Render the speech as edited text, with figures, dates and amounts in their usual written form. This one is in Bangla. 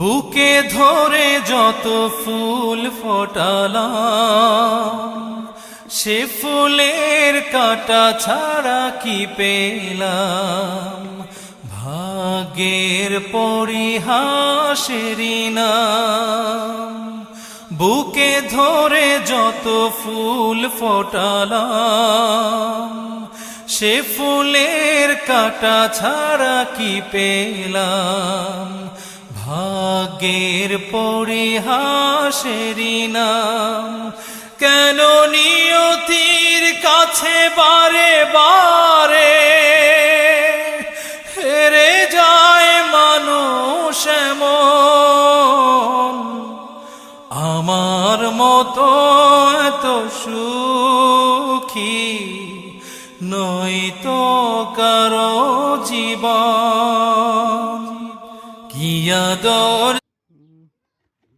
বুকে ধরে যত ফুল ফোটালাম, সে ফুলের কাঁটা ছাড়া কি পেলাম। ভাগ্যের পরিহাসেরই নাম। বুকে ধরে যত ফুল ফোটালাম, সে ফুলের কাঁটা ছাড়া কি পেলাম। ভাগ্যের পরিহাসেরই নাম। কেন নিয়তির কাছে বারে বারে হেরে যায় মানুষ এমন। আমার মতো এত সুখী নয়তো কারো জীবন। কি আদর